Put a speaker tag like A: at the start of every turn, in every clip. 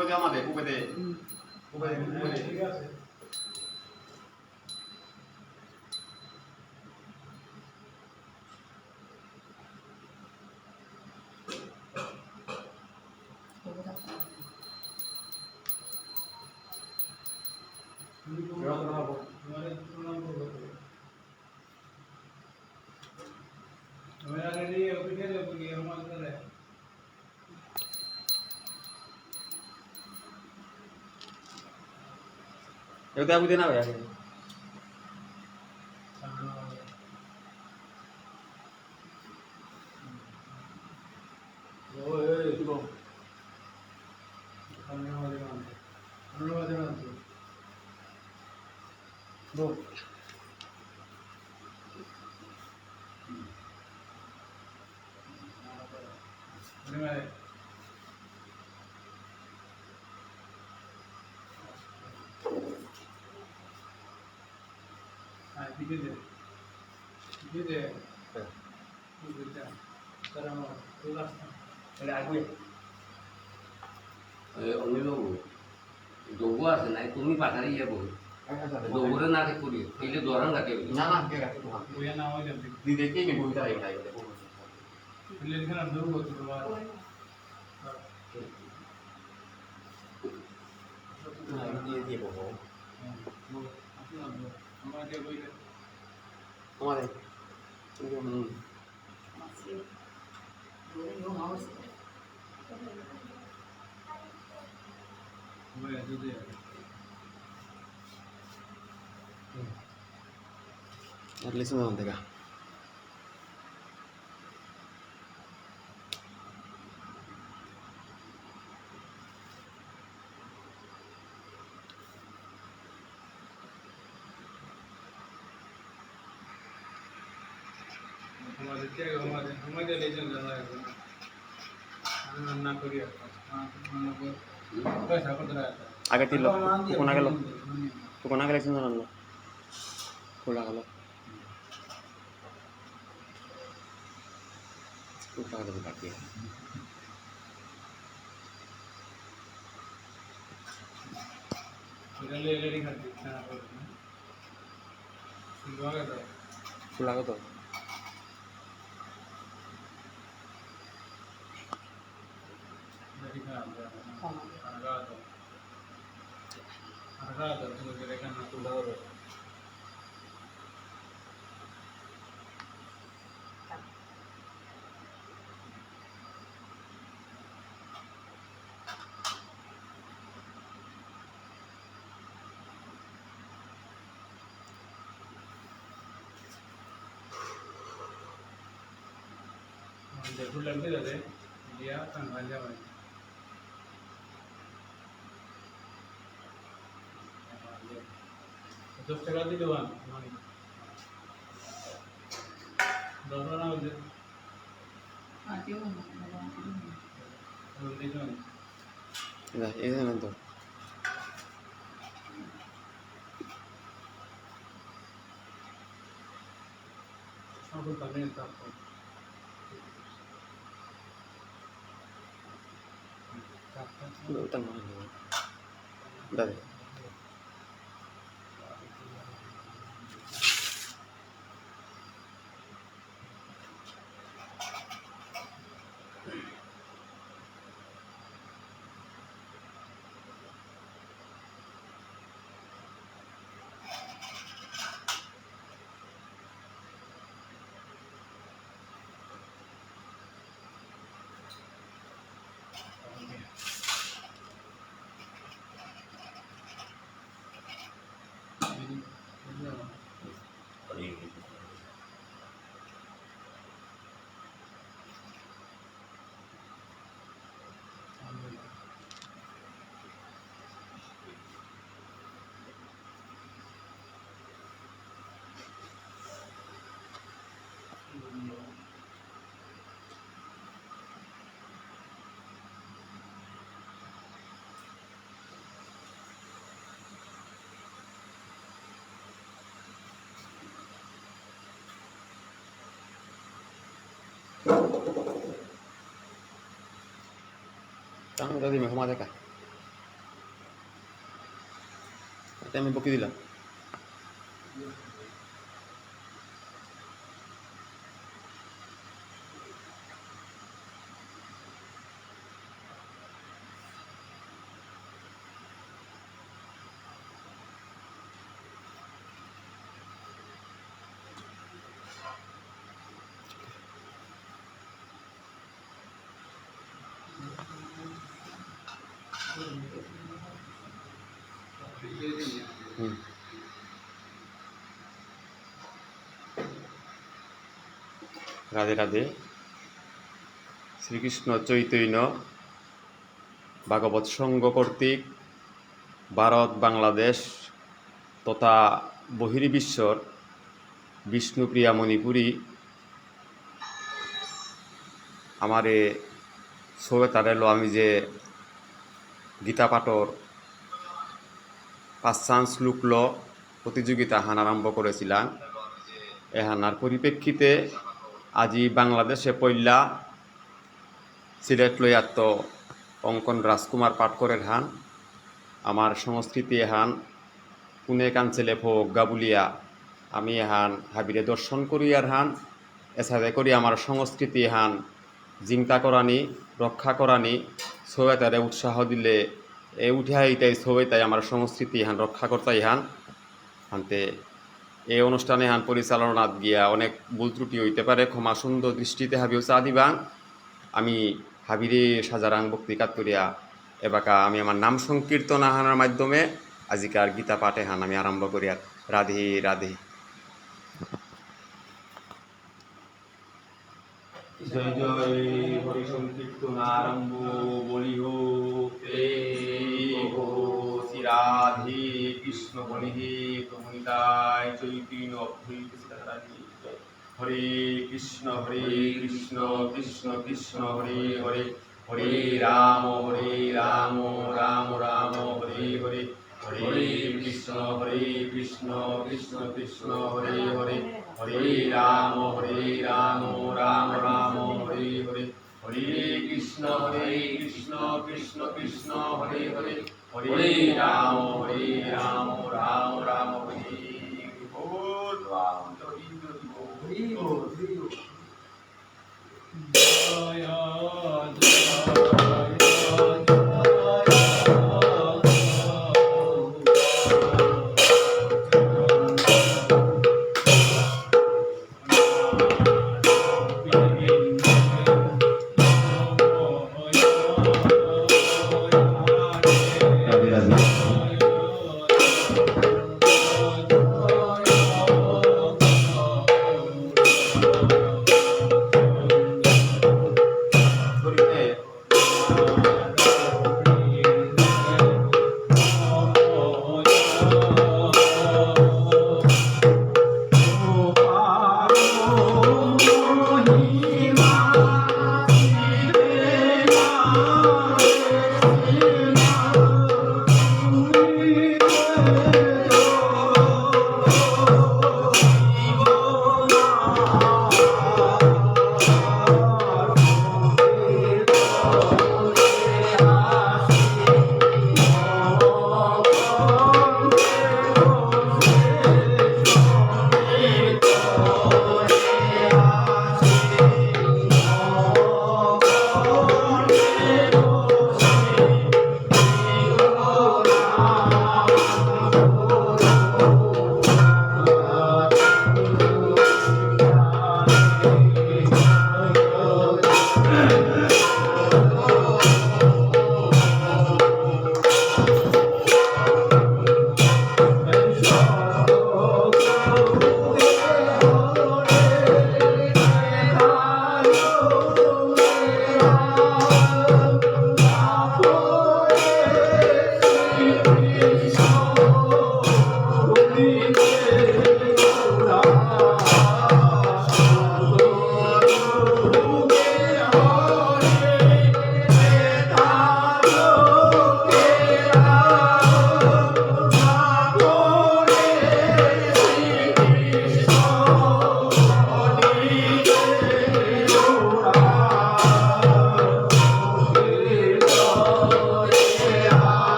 A: উপরে আমাদের উপরে উপরে উপরে ঠিক আছে Udah aku na ya. Oh, itu dong. Dong.
B: অন্য দৌড় আছে না তুমি পাঠারে ইয়ে বল দৌড়ে না করি এলে দৌড়ান কাটে
A: না না কে রাখতে তোমার ওই না ওই দি দেখি নি বইটা এই নাই বলে বলে এখানে দৌড় করতে তো আর না দিয়ে দিয়ে বলো আমাদের বইটা আমাদের At least no teka. हमारे लेजन ज़्यादा है ना करिए पैसा पड़ रहा है आगे तिलो तो कोना के लेजन ना खोला गलो तो क्या कर बाकी है ले ले नहीं करती खुला का तो देखो लग भी जाते दिया संभाल जा भाई तो चला दी दुकान दोनों ना उधर हाँ क्यों ना देखो ये ना तो अब करने का utang mo dali Tang tadi mah kemana kah?
C: এটা আমি বকি দিলাম। রাধে রাধে। শ্রীকৃষ্ণ চৈতন্য ভাগবত সংঘ কর্তৃক ভারত, বাংলাদেশ তথা বহির্বিশ্বর বিষ্ণুপ্রিয়া মণিপুরী আমারে সৌতারেলো আমি যে গীতা পাঠর ৫ শ্লোকল প্রতিযোগিতা হান আরম্ভ করেছিলাম। এ হানার পরিপ্রেক্ষিতে আজি বাংলাদেশে পইলা সিলেট লইয়াত্ত অঙ্কন রাজকুমার পাটকরের হান আমার সংস্কৃতি এহান পুনে কাঞ্চেলে ভোগ্যা বলিয়া আমি এহান হাবিরে দর্শন করি আর হান এছাড়া করি আমার সংস্কৃতি হান জিংতা করানি রক্ষা করানি সবাইতারে উৎসাহ দিলে এ উঠাই তাই সবাই তাই আমার সংস্কৃতি হান রক্ষা করতাই হান হানতে এই অনুষ্ঠানে হান পরিচালনাত গিয়া অনেক ভুল ত্রুটি হইতে পারে, ক্ষমা সুন্দর দৃষ্টিতে হাবিও চা দিবাং। আমি হাবিরে সাজারাং বক্তৃকাত করিয়া এবাকা আমি আমার নাম সংকীর্তন আহানার মাধ্যমে আজিকার গীতা পাঠে হান আমি আরম্ভ করিয়া। রাধে রাধে। জয় জয় হরি সংকীর্তন আরম্ভ বলি হো শ্রী রাধে কৃষ্ণ বলি হে প্রমুনিতায় চৈতন্য হরে কৃষ্ণ কৃষ্ণ কৃষ্ণ হরে হরে হরে রাম রাম রাম হরে হরে হরে কৃষ্ণ কৃষ্ণ কৃষ্ণ হরে হরে হরে রাম রাম হরে হরে হরে কৃষ্ণ কৃষ্ণ কৃষ্ণ হরে হরে হরে রাম রাম হরে বল রাম হরি বল।
A: জয়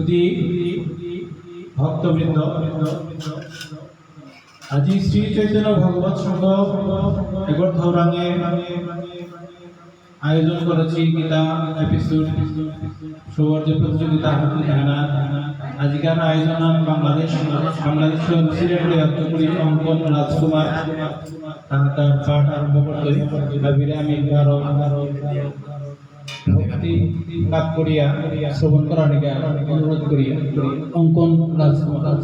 A: সুধী ভক্তবৃন্দ, আজি শ্রী চৈতন্য ভগবত সংঘ এগরধাওরাঙে আয়োজন করেছি গীতা এপিসোড সৌর্য প্রতিযোগিতা আজিকার আয়োজন বাংলাদেশ সিলেট হত্যকরি অঙ্কন রাজকুমার তাহার পাঠ আরম্ভ করতে ভাবিরে আমি ভক্তি লাভ করিয়া শ্রবণ করার নিকে অনুরোধ করিয়া অঙ্কন রাজকুমার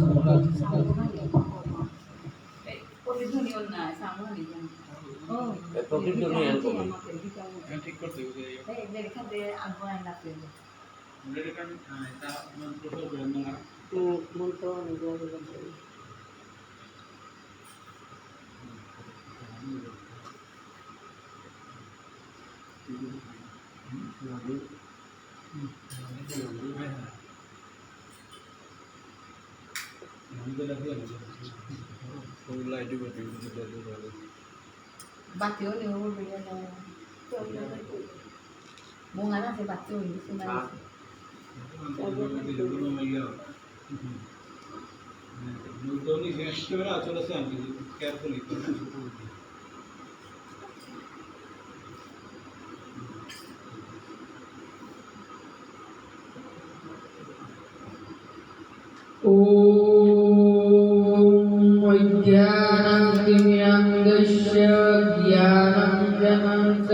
A: ঠিক করতে
D: Bateo ni ulo bila na bunga na si bateo ni sumali.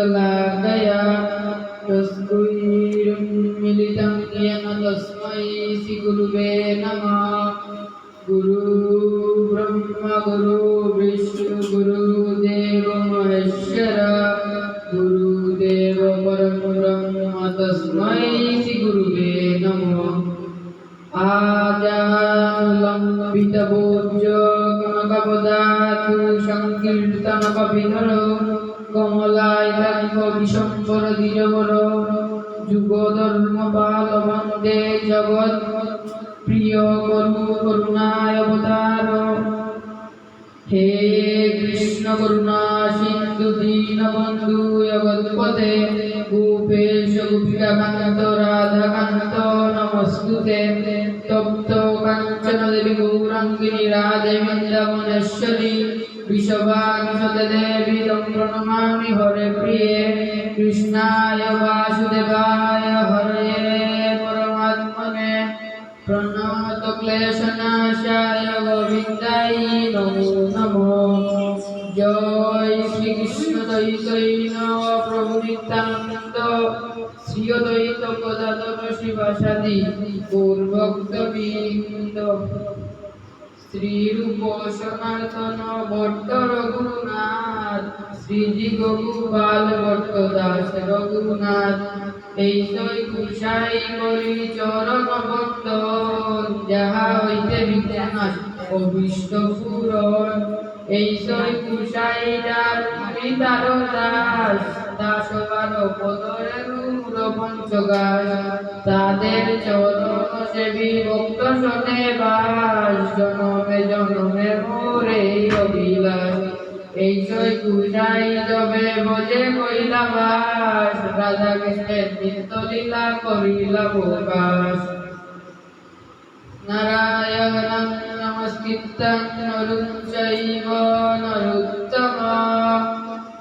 D: Salagaya taskuirum militam yana tasmai si gurube namah. Guru Brahma Guru Vishnu Guru Deva Maheshwara Guru Deva Param Brahma tasmai si gurube namah. Ajalambita bojja kanakapodatu sankirtana kapinaro কমলায় থাক বিশম্বর ধীরবর যুগ ধর্ম পাল বন্দে জগৎ প্রিয় করু করুণায় অবতার হে কৃষ্ণ করুণা সিন্ধু দীন বন্ধু জগৎপতে গোপেশ গোপিকাকান্ত রাধাকান্ত নমস্তুতে তপ্ত কাঞ্চন দেবী গৌরাঙ্গিনী রাধে বৃন্দাবনেশ্বরী विश्वभानुसुते देवी तं प्रणमामि हरे प्रिये कृष्णाय वासुदेवाय हरे परमात्मने प्रणत क्लेशनाशाय गोविन्दाय नमो नमः। जय श्री कृष्ण चैतन्य प्रभु नित्यानंद श्री अद्वैत गदाधर श्रीवासादि गौरभक्तवृन्द श्री रूप सनातन भट्ट रघुनाथ श्रीजी गोपाल भट्ट दास रघुनाथ ऐसई कुशाई करी चरण भक्त जहा हईते विद्यानाश अभीष्ट पूरण ऐसई कुशाई दार दास दासवार पदरे रूर पंचगास ताদের চরণ সেবী ভক্ত শোনে বাস জনমে জনমে মোরে অভিলাষ এই সই কুশাই যবে বজে কইলা বাস রাধা কৃষ্ণের নিত্য লীলা করিলা প্রকাশ নারায়ণং নমস্কৃত্যং নরং চৈব নরোত্তমঃ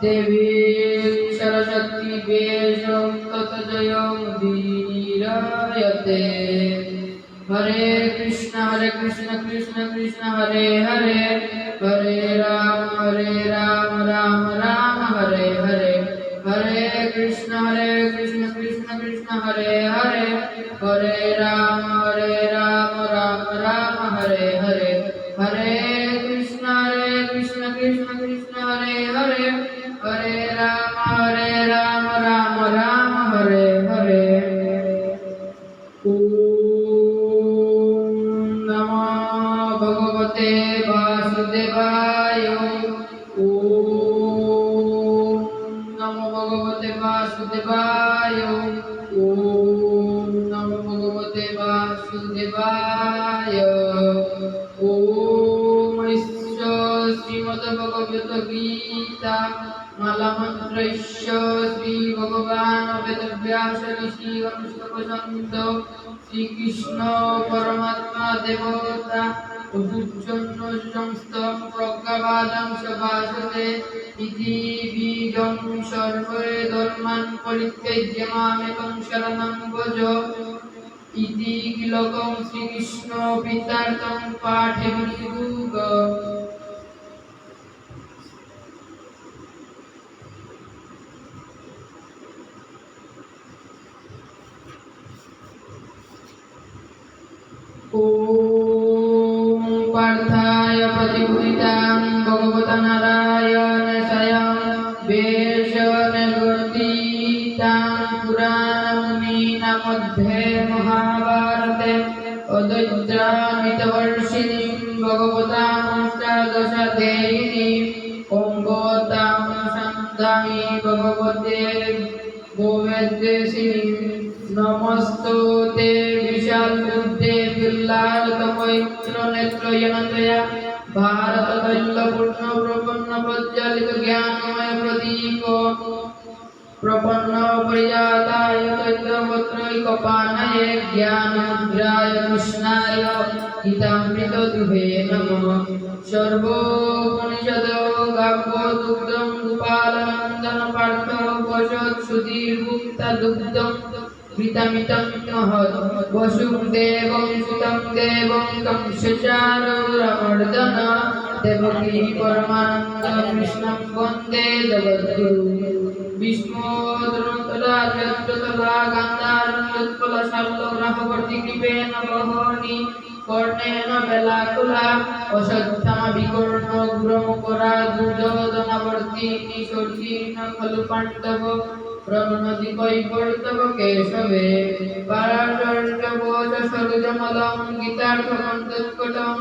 D: দেবীং সরস্বতী বেশং তত জয়ং ধীরায়তে। हरे कृष्ण कृष्ण कृष्ण हरे हरे हरे राम राम राम हरे हरे हरे कृष्ण कृष्ण कृष्ण हरे हरे हरे राम राम राम हरे हरे हरे कृष्ण कृष्ण कृष्ण हरे हरे हरे राम राम राम हरे हरे। भगवते वासुदेवाय ओम नमो भगवते वासुदेवाय ओम नमो भगवते वासुदेवाय ओम श्रीमद् भगवत गीता माला मंत्र श्री भगवान वेदव्यास ऋषि अनुष्टुप শ্রীকৃষ্ণ পরমাত্মা দেবতা অভুজন্য সমস্ত প্রজ্ঞাবাদাং সভাসতে ইতি বীজং সর্বে ধর্মান পরিত্যজ্য মামেকং শরণং ভজ ইতি কিলকং শ্রীকৃষ্ণ পিতার্থং পাঠে বিভুগ। ओम पार्थाय प्रतिपुरितां भगवता नारायण स्वयं वेशनगर्तितां पुराणमुनीनां मध्ये महाभारते अद्वैतामृतवर्षिणीं भगवतामष्टादशदेहिनीं ओङ्गोतां शान्तामि भगवते गोवेद्यसिनीं नमस्तुते विशालबुद्धे विल्लारतमैत्रनेत्रयनतया भारततैलपूर्ण प्रपन्न प्रज्वलित ज्ञानमय प्रदीप प्रपन्न परिजाताय तैलपत्रैकपाणये ज्ञानमुद्राय कृष्णाय गीतामृतदुहे नमः। सर्वोपनिषदो गावोदुग्धं गोपालनन्दन पार्थो वशत् सुधीर्भुक्तदुग्धं घृतमितं महत् वसुदेवं सुतं देवं कंसचारूरमर्दन देवकी परमानन्दं कृष्णं वन्दे जगद्गुरुं। विष्णोदरन्तराजन्ततला गान्धारन्दोत्पलशाल्लोग्राहवर्तिकृपेण बहूनि कर्णेन बेलाकुला अश्वत्थामाभिकर्ण गुरमुखरा दुर्योधनावर्तिनि शोचीन खलु पाण्डव प्रणनति कैवर्तव केशवे पाराशर्यवोच सरोजमलं गीतार्थमन्तत्कटं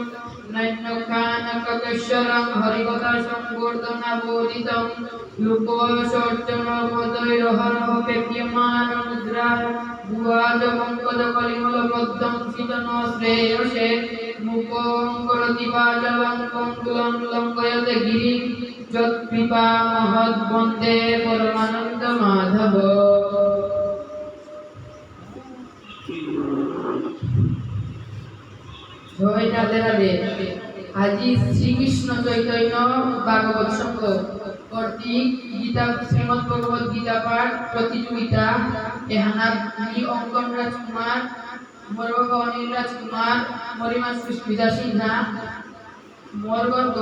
D: नैन्यखानककेश्वरं हरिकथासंवर्धनाबोधितं लोकोऽशोचनपदैरहरः पेप्यमानमुद्रा भुवाजपङ्कजकलिमलबद्धं शीतनो श्रेयसे मुखं करोति वाचालं पङ्गुलं लङ्घयते गिरिं यत्कृपा महद्वन्दे परमानन्दमाधव। জয় রাধে রাধে। আজি শ্রীকৃষ্ণ চৈতন্য ভাগবত সংঘ কর্তৃক গীতা শ্রীমদ ভগবত গীতা পাঠ প্রতিযোগিতা এহানার অঙ্কন রাজকুমার মরগ অনিল রাজকুমার মরিমা সুস্মিতা সিনহা মরগর্গ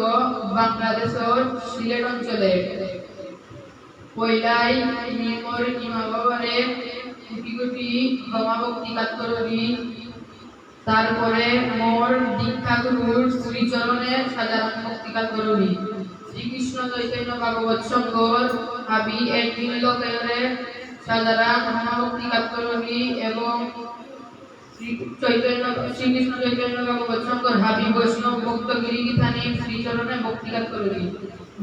D: বাংলাদেশের সিলেট অঞ্চলে পয়লাই নিমর নিমা বাবারে কোটি কোটি ক্ষমা ভক্তি কাতরি তারপরে মোর দীক্ষা গুরুর শ্রীচরণে সাধারণ ভক্তিকাল করবি। শ্রীকৃষ্ণ চৈতন্য ভাগবত সংঘর হাবি এক লোকের সাধারণ ভক্তিকাল করবি এবং শ্রীকৃষ্ণ চৈতন্য ভাগবত সংঘর হাবি বৈষ্ণব ভক্ত গিরিগীতানি শ্রীচরণে ভক্তিকাল করবি।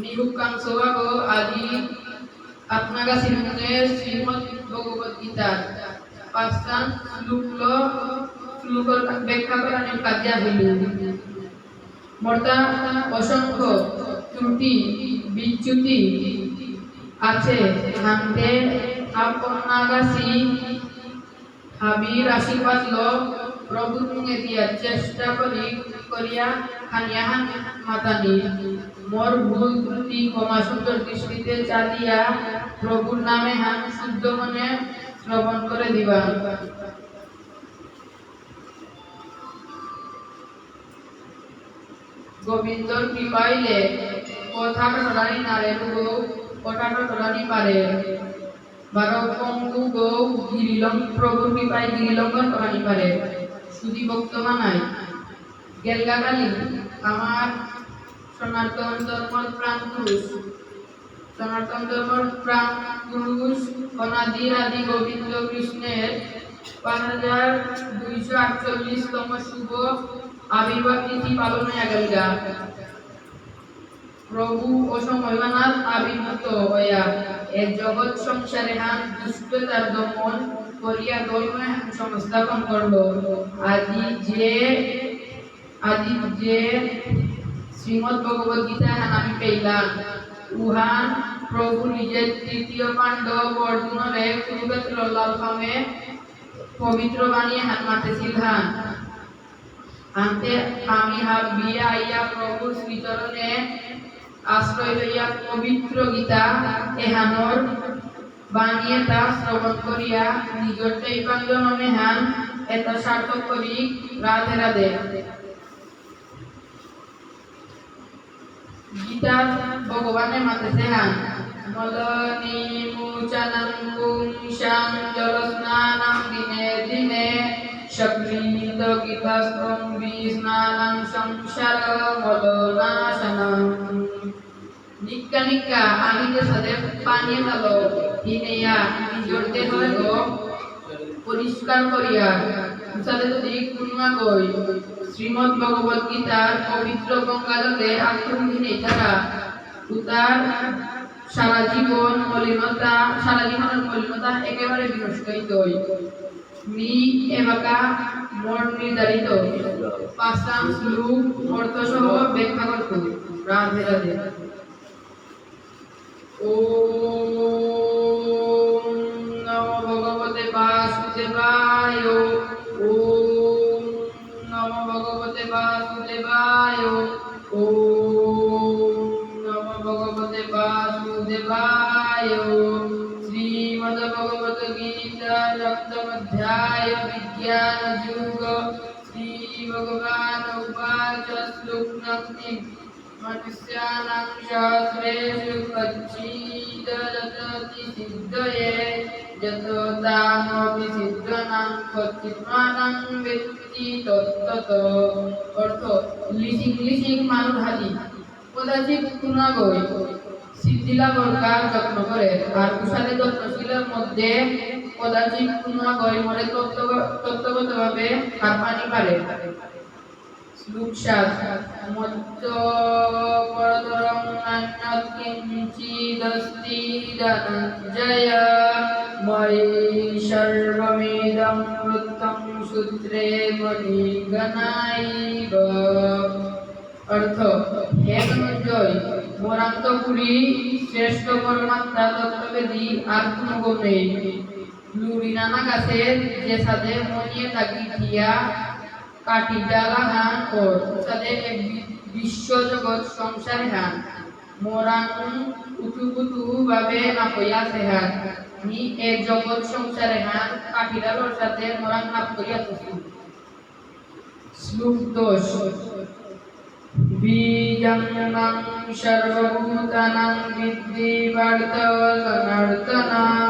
D: নিরুক্কাংশ ভাগ আদি আপনাগা শ্রীমতে শ্রীমদ ভগবত গীতা পাঁচটান শ্লোক ব্যাখ্যা করার কাজে হইল। মর্তা অসংখ্য ত্রুটি বিচ্যুতি আছে হানতে আপনাগাসি হাবির আশীর্বাদ লোক প্রভু তুঙ্গে দিয়া চেষ্টা করিয়া খানিয়াহান মাতানি মোর ভুল ত্রুটি ক্ষমা সুন্দর দৃষ্টিতে চালিয়া প্রভুর নামে হান শুদ্ধ মনে শ্রবণ করে দিবা। গোবিন্দর কৃপাইলে কথাটা টলানি নারে গো কথাটা টলানি পারে বারকঙ্গু গো গিরিলং প্রভুর কৃপায় গিরিলঙ্ঘন টলানি পারে শুধু বক্তব্য নাই গেলগাকালি আমার সনাতন ধর্মর প্রাণ পুরুষ সনাতন ধর্মর প্রাণ পুরুষ অনাদি আদি গোবিন্দ কৃষ্ণের 5248তম শুভ আবির্ভাব তিথি পালন হয়ে গেল। প্রভু অসময়নাথ আবির্ভূত হইয়া এক জগৎ সংসারে হান দুষ্টতার দমন করিয়া ধর্ম সংস্থাপন করল। আদি যে শ্রীমদ ভগবত গীতা হান আমি পেলাম উহান প্রভু নিজের তৃতীয় পাণ্ডব অর্জুনরে কুরুক্ষেত্র লালফামে পবিত্র বানিয়ে মাতেছিলাম আনতে আমি হাবিয়া আইয়া প্রভু শ্রীচরণে আশ্রয় লইয়া পবিত্র গীতা এহানোর বানিয়ে তা শ্রবণ করিয়া নিজর চৈপাঞ্জন মেহান এত সার্থক করি রাধে রাধে। গীতা ভগবানের মাতেছে হান মলনি মুচানং পুংসাং জলস্নানং দিনে দিনে শক্রিত গীতাস্ত্রং বিস্নানং সংসার মলনাশনং। নিক্কা নিক্কা আমিদের সাথে পানীয় নালো হিনেয়া নিজর দেহ পরিষ্কার করিয়া সাথে যদি কুর্মা কই শ্রীমদ্ ভগবত গীতার পবিত্র গঙ্গাজলে আত্মহীনে তারা উতার সারা জীবনের মলিনতা একেবারে বিনষ্ট হইতই। মি এবাকা মোট নির্ধারিত পাঁচটাম শ্লোক অর্থ সহ ব্যাখ্যা করত। রাধে রাধে। ওম নমো ভগবতে বাসুদেবায়। ওম নমো ভগবতে বাসুদেবায়। ওম নমো ভগবতে বাসুদেবায়। শ্রীমদ্ ভগবত গীতা সপ্তম অধ্যায় বিজ্ঞান যুগ। শ্রী ভগবান উবাচ শ্লোকং মনুষ্যানাং শাস্ত্রেষু কচ্চিদতি সিদ্ধয়ে যতো তামপি সিদ্ধনাং কচ্চিৎমানাং বেত্তি তত্ততো। অর্থ লিসিং মানুষ হাতি কদাচিৎ গুণাগয় সিদ্ধিলাভর কাজ যত্ন করে আর কুশালী যত্নশীলের মধ্যে কদাচিৎ গুণাগয় মরে তত্ত্বগতভাবে হাত পানি পারে। শ্লোক ৭ মত্ত পরতরং নান্যৎ কিঞ্চিদস্তি ধনঞ্জয় ময়ি সর্বমিদং বৃত্তং সূত্রে মণিগণাইব। অর্থ হে ধনঞ্জয় মোরান্তপুরী শ্রেষ্ঠ পরমাত্মা তত্ত্ববেদী আর কোনো গো নেই। লুড়ি নানা গাছের যে সাথে মনিয়ে থাকি থিয়া কাটি ডালা হান ওর সাথে এক বিশ্ব জগৎ সংসারে হান মোরাং উতুপুতু ভাবে আপয়াছে হান নি এ জগৎ সংসারে হান কাটি ডালোর সাথে মোরাং আপ করিয়া থাকি। শ্লোক ১০ বীজং সর্বভূতানাং বিদ্ধি পার্থ সনাতনাং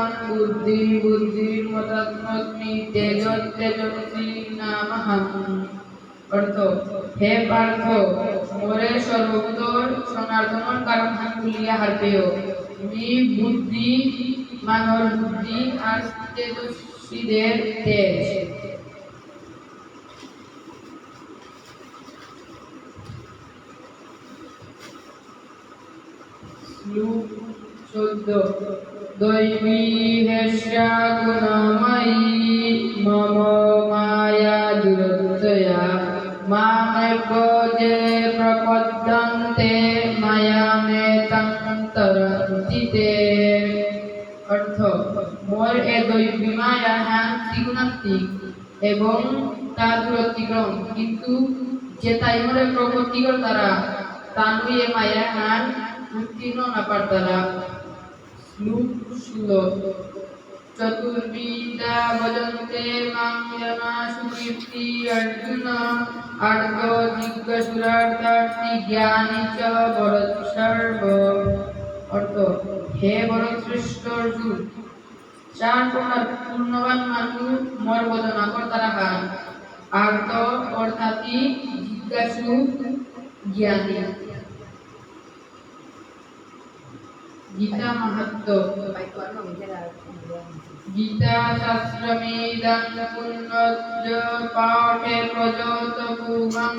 D: বুদ্ধির্মতাত্মনি তেজস্তেজস্বী নামহং। অর্থ হে পার্থ মোরে সর্বভূতর সনাতন কারণ হান বলিয়া হারপেয় মি বুদ্ধি মানর বুদ্ধি আর তেজস্বীদের তেজ। শ্লোক ১৪ দৈবী হেষ্যা গুণময়ী মম মায়া দুরত্যয়া মামেব যে প্রপদ্যন্তে মায়ামেতাং তরন্তি তে। অর্থ মোর এ দৈবী মায়া হ্যান ত্রিগুণাত্মিক এবং তা দূরতিক্রম কিন্তু যে তাই মোরে প্রপত্তি কর তারা তানুই এ মায়া হ্যান উত্তীর্ণ না পারতারা। শ্লোক ১৬ চতুর্বিদ্যা ভজন্তে মাং জনা সুকীর্তি অর্জুন আর্ধ জিজ্ঞাসুরার্থার্থী জ্ঞানী চ ভরত সর্ব। অর্থ হে বরশ্রেষ্ঠ অর্জুন ৪ প্রকার পূর্ণবান মানুষ মোর ভজনা কর্তারা হান আর্ধ অর্থাৎ জিজ্ঞাসু জ্ঞানী। গীতা মাহাত্ম্য গীতা শাস্ত্রমিদং পুণ্যজ পাঠে প্রযত পূর্বং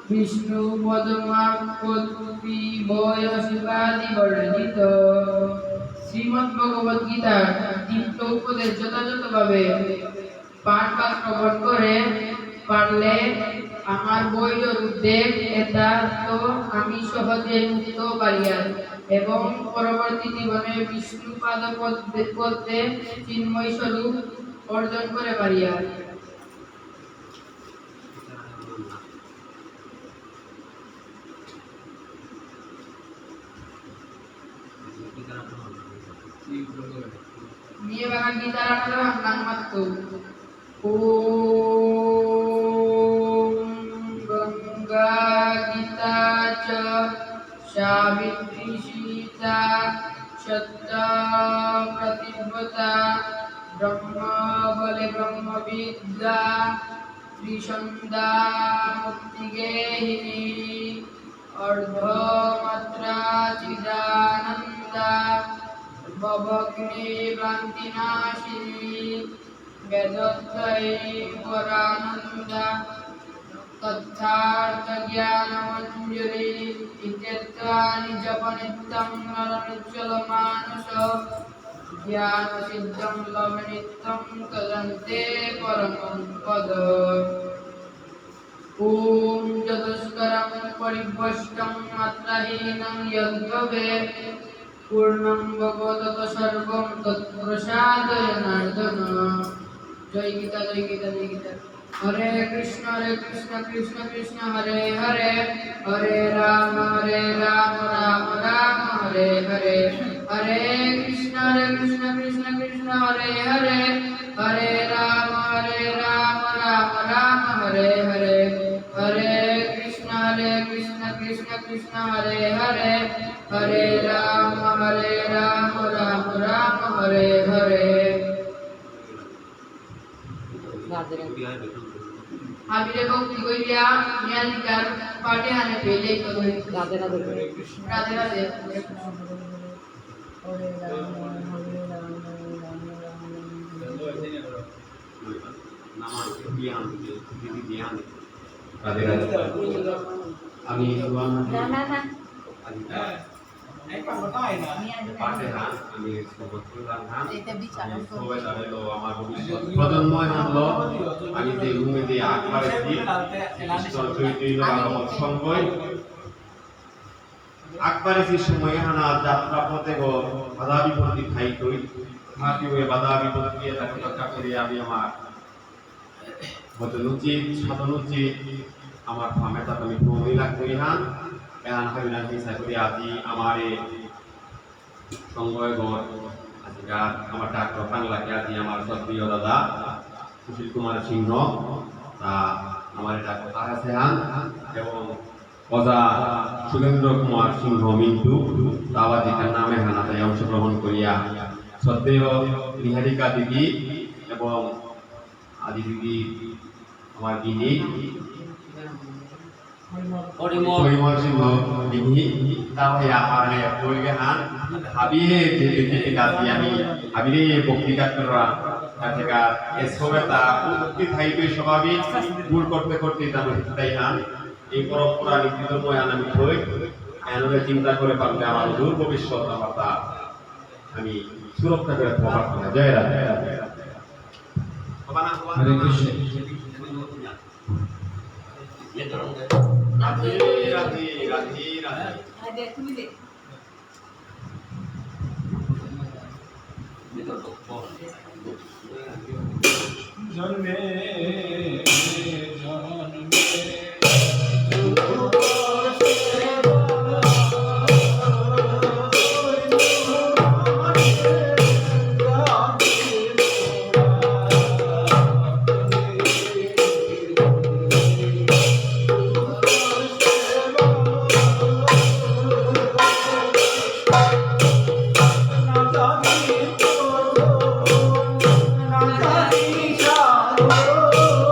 D: বিষ্ণু পদমাপত্তি বয়সুকাদি বর্ণিত। শ্রীমদ্ ভগবত গীতার দীপ্ত উপদেশ যথাযথভাবে পাঠ বা শ্রবণ করে পারলে আমার বৈধ উদ্বেগ এটা তো আমি সহজে মুক্ত পারিয়া এবং পরবর্তী জীবনে বিষ্ণু পাদ পদ্মে চিন্ময় স্বরূপ অর্জন করে পারিয়া নিয়ে বাগান গীতার আঠারো নাম মাত্র ওম গঙ্গা গীতা চ সাবিত্রী সীতা সত্তা প্রতিব্রতা ব্রহ্ম বলে ব্রহ্মবিদ্যা ত্রিসন্ধ্যা মুক্তিগেহিনী অর্ধমাত্রা চিদানন্দা ভবগ্নি ভ্রান্তিনাশিনী বেদত্রয়ী পরানন্দা তথার্থ জ্ঞানমঞ্জুরি ইত্যত্রাণি জপ নিত্যং নরনিচ্ছলমানস জ্ঞান সিদ্ধং লভ নিত্যং তদন্তে পরমং পদ ওম চতুষ্করং পরিভ্রষ্টং মাত্রাহীনং যদ্ভবে পূর্ণং ভগবত সর্বং তৎপ্রসাদয় নার্দন জয় গীতা জয় গীতা জয় গীতা হরে কৃষ্ণ কৃষ্ণ কৃষ্ণ হরে হরে হরে রাম রাম রাম হরে হরে হরে কৃষ্ণ কৃষ্ণ কৃষ্ণ হরে হরে হরে রাম রাম রাম হরে হরে হরে কৃষ্ণ কৃষ্ণ হরে হরে হরে রাম রাম হরে হরে আবিরে ভক্তি কইরা নিয়ালিকার পাটে আনে পেলে কই রাধে রাধে রাধে রাধে
C: আমি প্রজন্ম আমি যে ভূমি দিয়ে আকবার আকবারেছি সময় হানা যাত্রা পথে গো বাধা বিপত্তি খাই কই থাকি ওই বাধা বিপত্তি তাকে রক্ষা করে আমি আমার বদল উচিত সাধন উচিত আমার ফামে তা তুমি ভূমি লাগ করি হান এহান হাবিনা হিসা করি আজি আমারে সংগয় গর আজকাল আমার ডাক্তার বাংলাকে আজি আমার সক্রিয় দাদা সুশীল কুমার সিংহ তা আমার এটা কথা আছে হান এবং অজা সুরেন্দ্র কুমার সিংহ মিন্টু তাওয়াজিকার নামে হানাতে অংশগ্রহণ করিয়া সদ্যেয় নিহারিকা দিদি এবং আদি দিদি আমার দিদি পরিমল সিংহ দিদি তাহলে আমার বলবে হান হাবিয়ে যে দিদি কাজী আমি হাবিয়ে বক্তৃতা করা থেকে এসবেতা উক্তি থাইবে স্বাভাবিক ভুল করতে করতে আমি তাই হান এই পরম্পরা নীতিধর্ময় আমি হই এনে চিন্তা করে পারলে আমার দূর ভবিষ্যৎ আমার তা আমি সুরক্ষা করে প্রভাব করা জয় রাধে হরে কৃষ্ণ রাধে রাধে রাধে রাধে
E: তুমি দেখ
A: জন্মে
E: Oh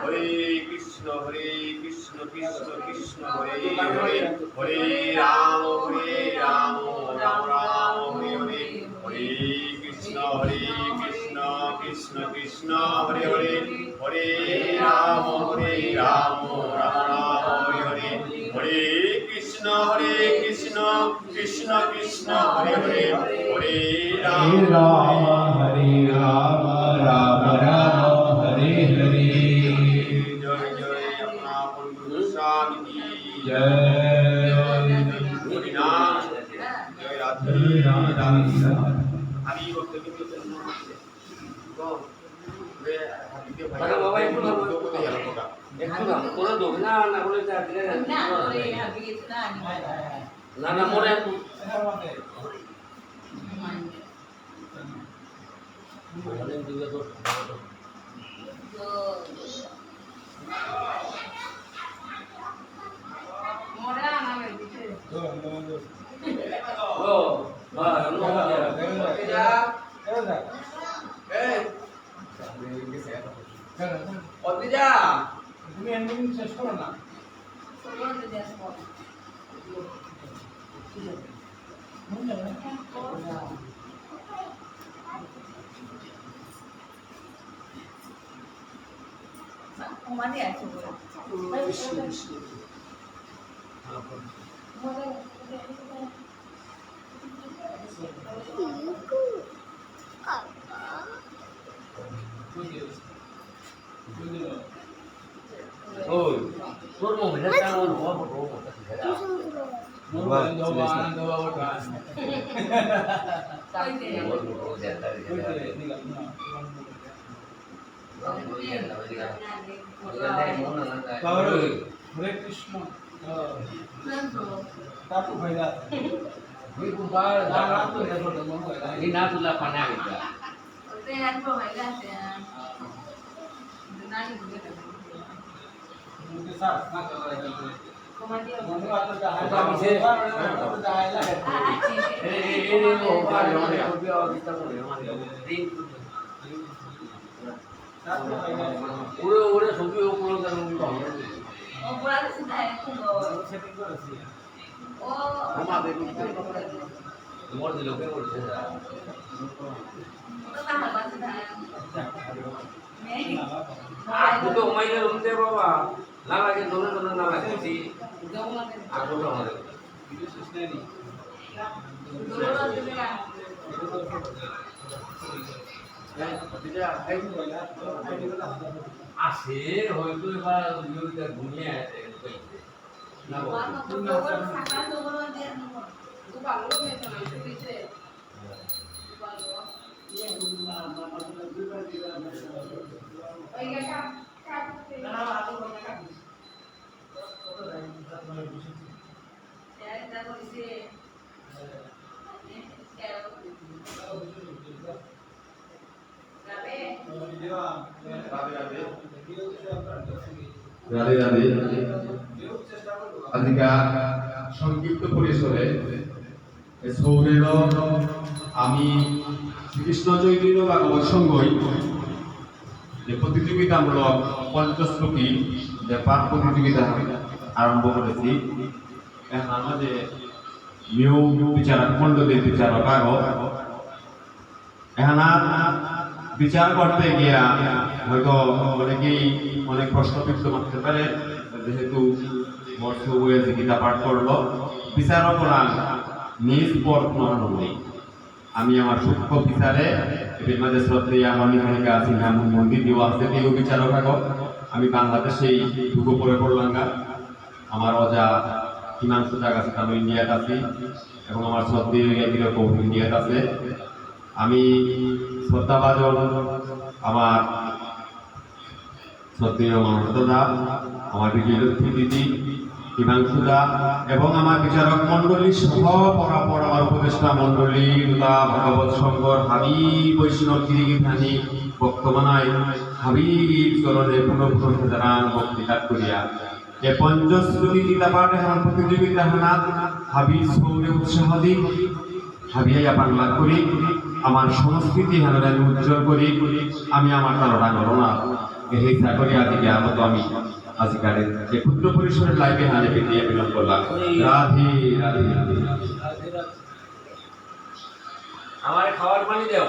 C: হরে কৃষ্ণ কৃষ্ণ কৃষ্ণ হরে হরে হরে রাম রাম রাম হরে হরে হরে কৃষ্ণ কৃষ্ণ কৃষ্ণ হরে হরে হরে রাম রাম রাম হরে হরে হরে কৃষ্ণ কৃষ্ণ কৃষ্ণ হরে হরে হরে রাম
A: हरे राम राम राम हरे हरे
C: जय जय अपना गुरु स्वामी की
A: जय
C: हरि नाम जय राधे हरि भक्त बिंदु चरणों से तो वे Hari
B: Para bawa itu lah.
C: तो को यार होगा
B: Itu lah, kalau dong, nah boleh jadi kan? Nah boleh. Boleh juga tuh. Oh, wah, lu mau ya?
C: eh 어디 자
A: তুমি এন্ডিং শেষ করো না
B: Oh, তোর মোবাইলটা চালানো হবো হবো
A: হরে কৃষ্ণ তাপু ভাইরা
B: Ini natu lah panah gitu. Ini mau udah suki ukuran kan Umur di lokal udah Aku tuh mainnya rumah bawa, lagi turun lagi si, aku tuh ada. Asik, itu kalau juga dunia itu.
C: Radhe Radhe আজিকা সংক্ষিপ্ত পরিসরে সৌরের আমি শ্রীকৃষ্ণ চৈতন্য ভাগবত সংঘই যে প্রতিযোগিতামূলক পঞ্চশ্লোকী যে পাঠ প্রতিযোগিতা আরম্ভ করেছি এখন আমাদের নিউ বিচারক মন্ডলীর বিচারক আগত এখন বিচার করতে গিয়া হয়তো অনেকেই অনেক প্রশ্নবিদ্ধ করতে পারে যেহেতু বর্ষ বইয়ে যে গীতা পাঠ করলো বিচারকরা নিজ প্রশ্ন নেই আমি আমার সূক্ষ্ম বিচারে এর মাঝে শ্রদ্ধেয় আমার নিহারিকা সিনহা মন্দির দিও আছে দিও বিচারক আগত আমি বাংলাদেশেই ঢুকো পড়ে পড়লাম আমার অজা হিমাংশু জাগাছে আমি ইন্ডিয়াতে আছি এবং আমার শ্রদ্ধেয় এরকম ইন্ডিয়াতে আছে আমি শ্রদ্ধাভাজন আমার শ্রদ্ধেয় মানবদা আমার বিজয়লক্ষ্মী দিদি হিমাংশুদা এবং আমার বিচারক মন্ডলী সহ পরাপর আমার উপদেষ্টা মন্ডলী ভাগবত সংঘর হাবি বৈষ্ণব গিরিগিধানী বক্তমানায় হাবিব চরণে পুনঃ জানান বক্তৃতা করিয়া এ পঞ্চশ্রুতি গীতা পাঠ এখন প্রতিযোগিতা হানাত হাবি সৌরে উৎসাহ দিক হাবিয়া বাংলা করি আমার সংস্কৃতি হেন আমি উজ্জ্বল করি আমি আমার তারা গণনা হিংসা করি আজকে আগত আমি আজকাল যে ক্ষুদ্র পরিসরের লাইভে হানে দিয়ে বিলম্ব করলাম রাধে রাধে রাধে
B: আমার খাওয়ার পানি দাও